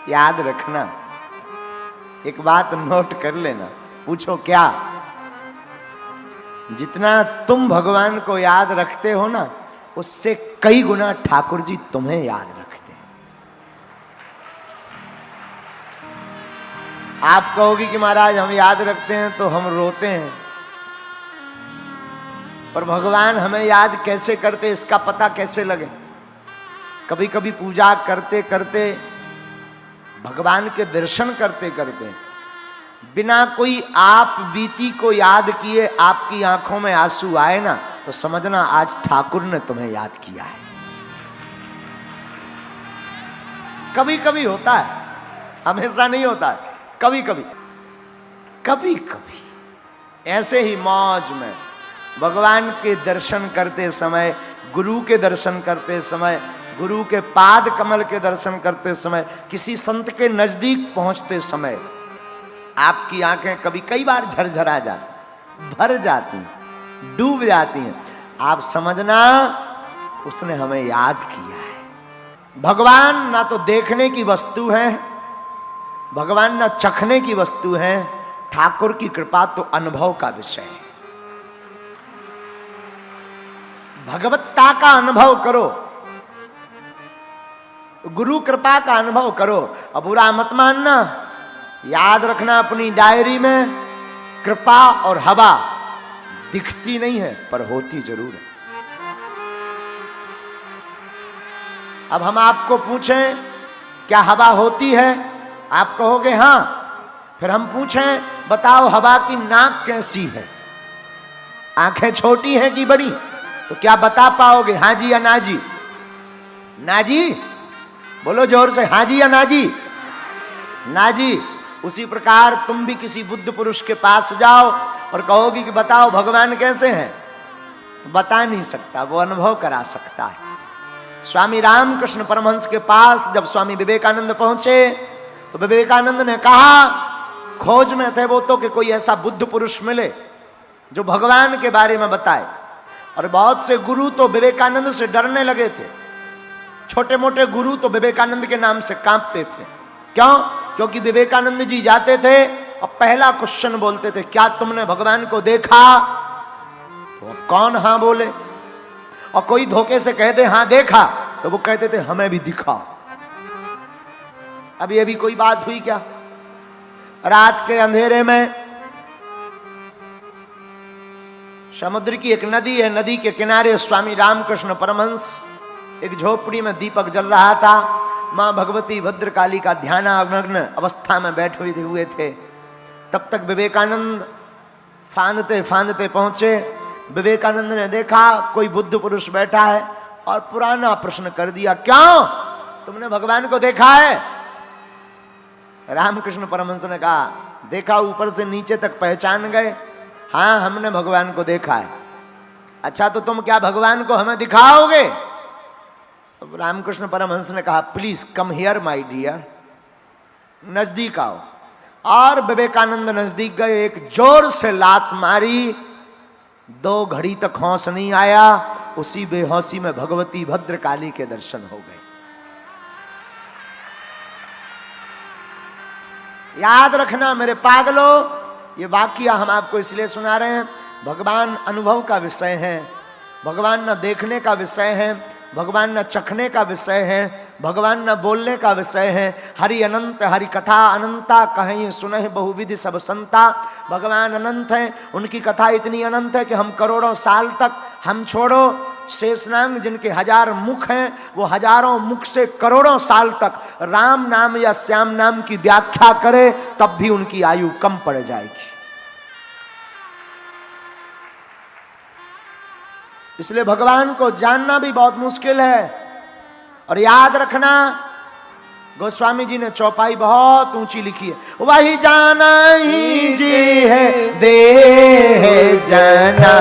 याद रखना, एक बात नोट कर लेना। पूछो क्या? जितना तुम भगवान को याद रखते हो ना, उससे कई गुना ठाकुर जी तुम्हें याद रखते हैं। आप कहोगे कि महाराज हम याद रखते हैं तो हम रोते हैं, पर भगवान हमें याद कैसे करते इसका पता कैसे लगे? कभी कभी पूजा करते करते, भगवान के दर्शन करते करते, बिना कोई आप बीती को याद किए आपकी आंखों में आंसू आए ना, तो समझना आज ठाकुर ने तुम्हें याद किया है। कभी कभी होता है, हमेशा नहीं होता है, कभी कभी। कभी कभी ऐसे ही मौज में भगवान के दर्शन करते समय, गुरु के दर्शन करते समय, गुरु के पाद कमल के दर्शन करते समय, किसी संत के नजदीक पहुंचते समय आपकी आंखें कभी कई बार झरझरा जाती, भर जाती, डूब जाती हैं। आप समझना उसने हमें याद किया है। भगवान ना तो देखने की वस्तु है, भगवान ना चखने की वस्तु है, ठाकुर की कृपा तो अनुभव का विषय है। भगवत्ता का अनुभव करो, गुरु कृपा का अनुभव करो। अब बुरा मत मानना, याद रखना अपनी डायरी में, कृपा और हवा दिखती नहीं है पर होती जरूर है। अब हम आपको पूछें क्या हवा होती है, आप कहोगे हां। फिर हम पूछें बताओ हवा की नाक कैसी है, आंखें छोटी हैं कि बड़ी? तो क्या बता पाओगे हां जी या ना जी? ना जी बोलो जोर से, हां जी या ना जी? ना जी। उसी प्रकार तुम भी किसी बुद्ध पुरुष के पास जाओ और कहोगी कि बताओ भगवान कैसे हैं, तो बता नहीं सकता, वो अनुभव करा सकता है। स्वामी रामकृष्ण परमहंस के पास जब स्वामी विवेकानंद पहुंचे तो विवेकानंद ने कहा, खोज में थे वो तो कि कोई ऐसा बुद्ध पुरुष मिले जो भगवान के बारे में बताए। और बहुत से गुरु तो विवेकानंद से डरने लगे थे, छोटे मोटे गुरु तो विवेकानंद के नाम से कांपते थे। क्यों? क्योंकि विवेकानंद जी जाते थे और पहला क्वेश्चन बोलते थे, क्या तुमने भगवान को देखा? तो अब कौन हां बोले, और कोई धोखे से कह दे हां देखा, तो वो कहते थे हमें भी दिखाओ। अब ये भी कोई बात हुई क्या? रात के अंधेरे में समुद्र की एक नदी है, नदी के किनारे स्वामी रामकृष्ण परमहंस एक झोपड़ी में दीपक जल रहा था, मां भगवती भद्रकाली का ध्यानामग्न अवस्था में बैठे हुए थे। तब तक विवेकानंद फांदते फांदते पहुंचे। विवेकानंद ने देखा कोई बुद्ध पुरुष बैठा है और पुराना प्रश्न कर दिया, क्यों तुमने भगवान को देखा है? रामकृष्ण परमहंस ने कहा, देखा ऊपर से नीचे तक पहचान गए? हाँ हमने भगवान को देखा है। अच्छा तो तुम क्या भगवान को हमें दिखाओगे? तो रामकृष्ण परमहंस ने कहा, please come here my dear, नजदीक आओ। और विवेकानंद नजदीक गए, एक जोर से लात मारी, 2 घड़ी तक होश नहीं आया। उसी बेहोशी में भगवती भद्रकाली के दर्शन हो गए। याद रखना मेरे पागलों, ये वाकया हम आपको इसलिए सुना रहे हैं, भगवान अनुभव का विषय है, भगवान न देखने का विषय है, भगवान न चखने का विषय है, भगवान न बोलने का विषय है। हरि अनंत हरि कथा अनंता, कहीं सुनहि बहुविधि सब संता। भगवान अनंत हैं, उनकी कथा इतनी अनंत है कि हम करोड़ों साल तक, हम छोड़ो शेषनाग जिनके 1000 मुख हैं, वो हजारों मुख से करोड़ों साल तक राम नाम या श्याम नाम की व्याख्या करे तब भी उनकी आयु कम पड़ जाएगी। इसलिए भगवान को जानना भी बहुत मुश्किल है। और याद रखना, गोस्वामी जी ने चौपाई बहुत ऊंची लिखी है, वही जाना ही जी है देह जनाई।